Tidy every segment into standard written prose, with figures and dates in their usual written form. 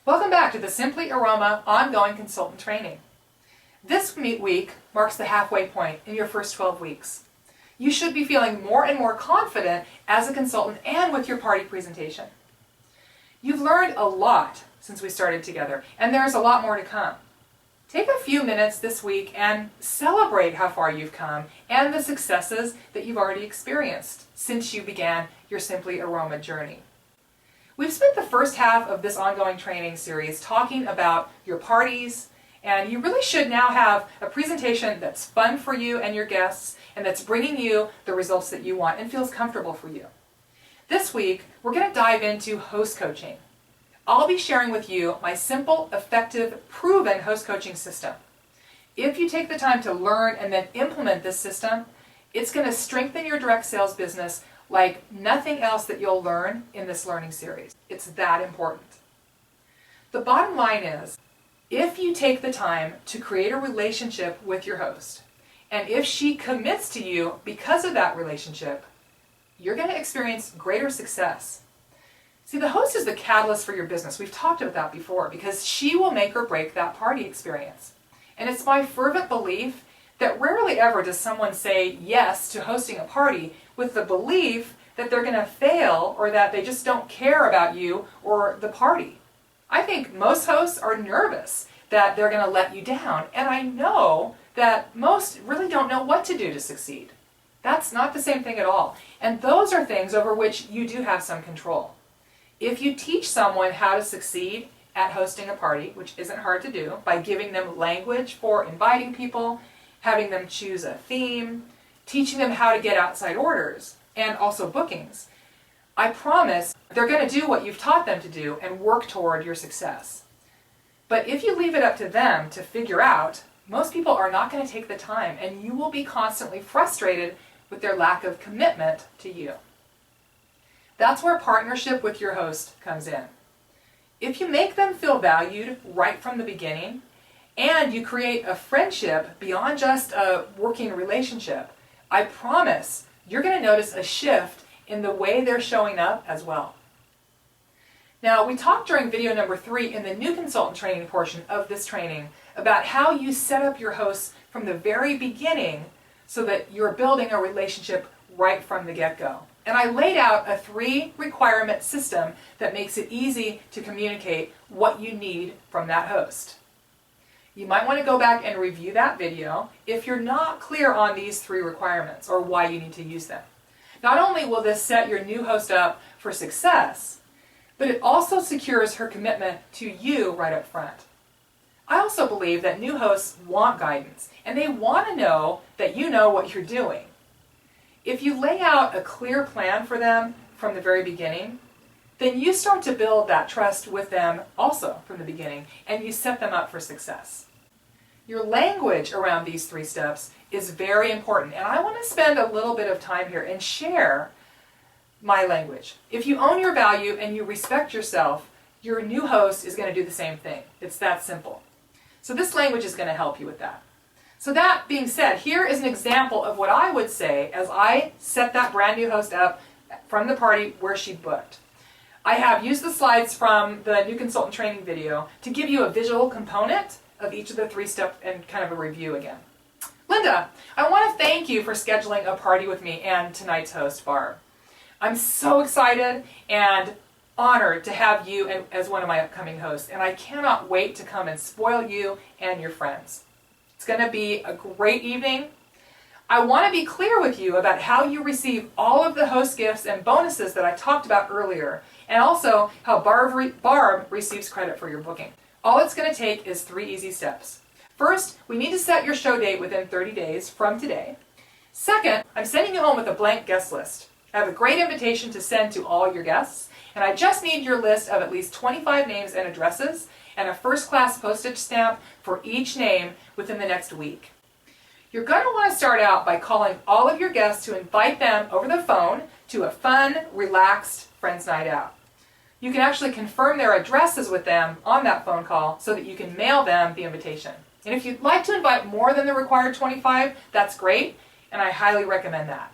Welcome back to the Simply Aroma Ongoing Consultant Training. This week marks the halfway point in your first 12 weeks. You should be feeling more and more confident as a consultant and with your party presentation. You've learned a lot since we started together, and there's a lot more to come. Take a few minutes this week and celebrate how far you've come and the successes that you've already experienced since you began your Simply Aroma journey. We've spent the first half of this ongoing training series talking about your parties, and you really should now have a presentation that's fun for you and your guests and that's bringing you the results that you want and feels comfortable for you. This week, we're going to dive into host coaching. I'll be sharing with you my simple, effective, proven host coaching system. If you take the time to learn and then implement this system, it's going to strengthen your direct sales business like nothing else that you'll learn in this learning series. It's that important. The bottom line is, if you take the time to create a relationship with your host, and if she commits to you because of that relationship, you're going to experience greater success. See, the host is the catalyst for your business. We've talked about that before because she will make or break that party experience. And it's my fervent belief that rarely ever does someone say yes to hosting a party with the belief that they're going to fail or that they just don't care about you or the party. I think most hosts are nervous that they're going to let you down, and I know that most really don't know what to do to succeed. That's not the same thing at all. And those are things over which you do have some control. If you teach someone how to succeed at hosting a party, which isn't hard to do, by giving them language for inviting people, having them choose a theme, teaching them how to get outside orders, and also bookings, I promise they're going to do what you've taught them to do and work toward your success. But if you leave it up to them to figure out, most people are not going to take the time, and you will be constantly frustrated with their lack of commitment to you. That's where partnership with your host comes in. If you make them feel valued right from the beginning, and you create a friendship beyond just a working relationship, I promise you're going to notice a shift in the way they're showing up as well. Now, we talked during video number 3 in the new consultant training portion of this training about how you set up your hosts from the very beginning so that you're building a relationship right from the get-go. And I laid out a 3-requirement system that makes it easy to communicate what you need from that host. You might want to go back and review that video if you're not clear on these 3 requirements or why you need to use them. Not only will this set your new host up for success, but it also secures her commitment to you right up front. I also believe that new hosts want guidance, and they want to know that you know what you're doing. If you lay out a clear plan for them from the very beginning, then you start to build that trust with them also from the beginning, and you set them up for success. Your language around these 3 steps is very important, and I want to spend a little bit of time here and share my language. If you own your value and you respect yourself, your new host is going to do the same thing. It's that simple. So this language is going to help you with that. So that being said, here is an example of what I would say as I set that brand new host up from the party where she booked. I have used the slides from the new consultant training video to give you a visual component of each of the 3 steps and kind of a review again. Linda, I want to thank you for scheduling a party with me and tonight's host, Barb. I'm so excited and honored to have you as one of my upcoming hosts, and I cannot wait to come and spoil you and your friends. It's going to be a great evening. I want to be clear with you about how you receive all of the host gifts and bonuses that I talked about earlier, and also how Barb receives credit for your booking. All it's going to take is 3 easy steps. First, we need to set your show date within 30 days from today. Second, I'm sending you home with a blank guest list. I have a great invitation to send to all your guests, and I just need your list of at least 25 names and addresses and a first-class postage stamp for each name within the next week. You're going to want to start out by calling all of your guests to invite them over the phone to a fun, relaxed friends night out. You can actually confirm their addresses with them on that phone call so that you can mail them the invitation. And if you'd like to invite more than the required 25, that's great, and I highly recommend that.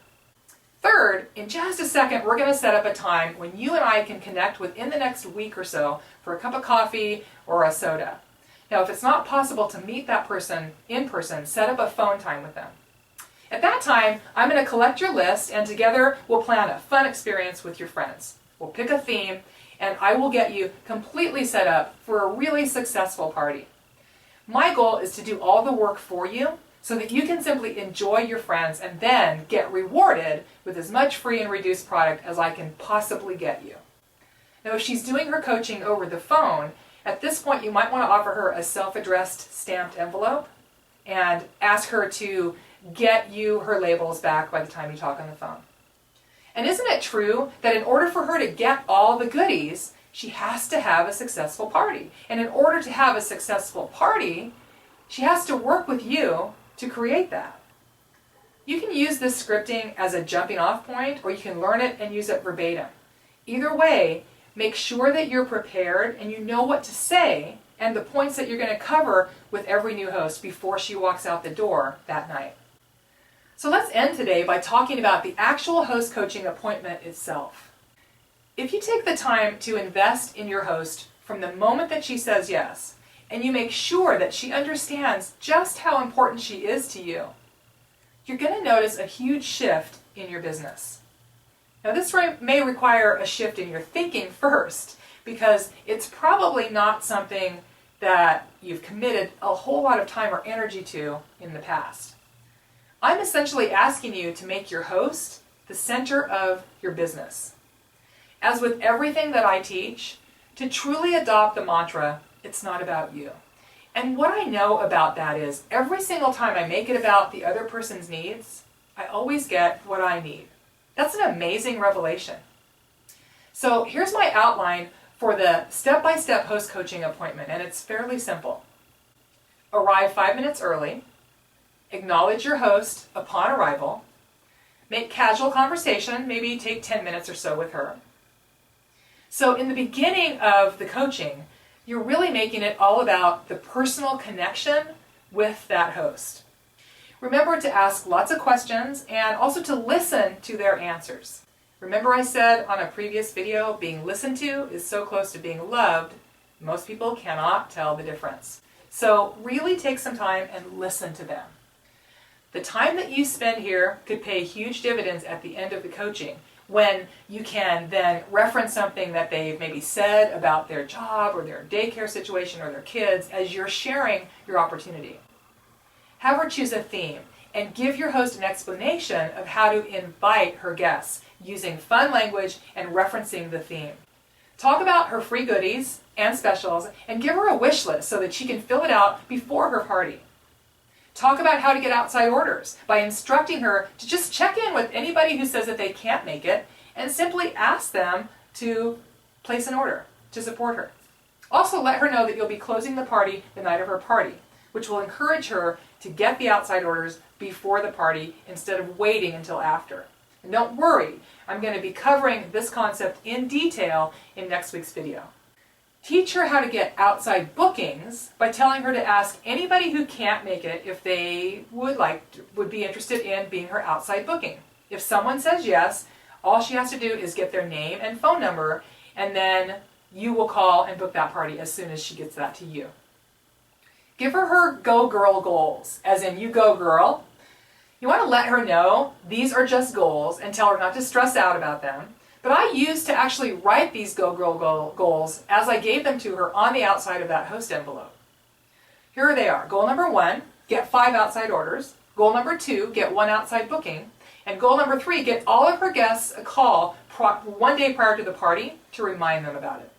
Third, in just a second, we're going to set up a time when you and I can connect within the next week or so for a cup of coffee or a soda. Now, if it's not possible to meet that person in person, set up a phone time with them. At that time, I'm going to collect your list, and together we'll plan a fun experience with your friends. We'll pick a theme, and I will get you completely set up for a really successful party. My goal is to do all the work for you so that you can simply enjoy your friends and then get rewarded with as much free and reduced product as I can possibly get you. Now, if she's doing her coaching over the phone, at this point you might want to offer her a self-addressed stamped envelope and ask her to get you her labels back by the time you talk on the phone. And isn't it true that in order for her to get all the goodies, she has to have a successful party? And in order to have a successful party, she has to work with you to create that. You can use this scripting as a jumping off point, or you can learn it and use it verbatim. Either way, make sure that you're prepared and you know what to say and the points that you're going to cover with every new host before she walks out the door that night. So let's end today by talking about the actual host coaching appointment itself. If you take the time to invest in your host from the moment that she says yes, and you make sure that she understands just how important she is to you, you're going to notice a huge shift in your business. Now, this may require a shift in your thinking first, because it's probably not something that you've committed a whole lot of time or energy to in the past. I'm essentially asking you to make your host the center of your business. As with everything that I teach, to truly adopt the mantra, it's not about you. And what I know about that is every single time I make it about the other person's needs, I always get what I need. That's an amazing revelation. So here's my outline for the step-by-step host coaching appointment, and it's fairly simple. Arrive 5 minutes early. Acknowledge your host upon arrival. Make casual conversation, maybe take 10 minutes or so with her. So in the beginning of the coaching, you're really making it all about the personal connection with that host. Remember to ask lots of questions and also to listen to their answers. Remember I said on a previous video, being listened to is so close to being loved, most people cannot tell the difference. So really take some time and listen to them. The time that you spend here could pay huge dividends at the end of the coaching, when you can then reference something that they've maybe said about their job or their daycare situation or their kids as you're sharing your opportunity. Have her choose a theme and give your host an explanation of how to invite her guests using fun language and referencing the theme. Talk about her free goodies and specials and give her a wish list so that she can fill it out before her party. Talk about how to get outside orders by instructing her to just check in with anybody who says that they can't make it and simply ask them to place an order to support her. Also let her know that you'll be closing the party the night of her party, which will encourage her to get the outside orders before the party instead of waiting until after. And don't worry, I'm going to be covering this concept in detail in next week's video. Teach her how to get outside bookings by telling her to ask anybody who can't make it if they would be interested in being her outside booking. If someone says yes, all she has to do is get their name and phone number, and then you will call and book that party as soon as she gets that to you. Give her go girl goals, as in you go girl. You want to let her know these are just goals and tell her not to stress out about them. But I used to actually write these go girl goals as I gave them to her on the outside of that host envelope. Here they are. Goal number 1, get 5 outside orders. Goal number 2, get 1 outside booking. And goal number 3, get all of her guests a call 1 day prior to the party to remind them about it.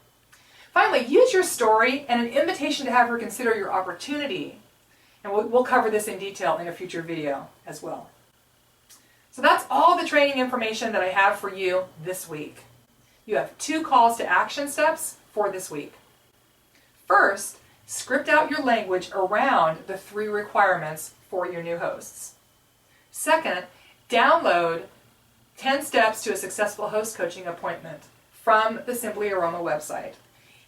Finally, use your story and an invitation to have her consider your opportunity. And we'll cover this in detail in a future video as well. So that's all the training information that I have for you this week. You have 2 calls to action steps for this week. First, script out your language around the 3 requirements for your new hosts. Second, download 10 steps to a successful host coaching appointment from the Simply Aroma website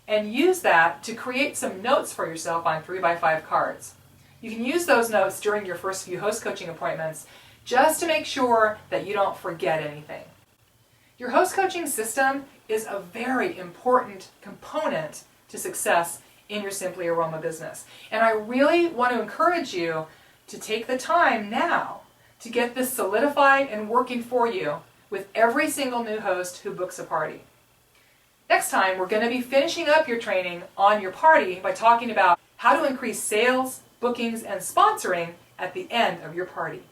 and use that to create some notes for yourself on 3x5 cards. You can use those notes during your first few host coaching appointments just to make sure that you don't forget anything. Your host coaching system is a very important component to success in your Simply Aroma business. And I really want to encourage you to take the time now to get this solidified and working for you with every single new host who books a party. Next time, we're going to be finishing up your training on your party by talking about how to increase sales, bookings, and sponsoring at the end of your party.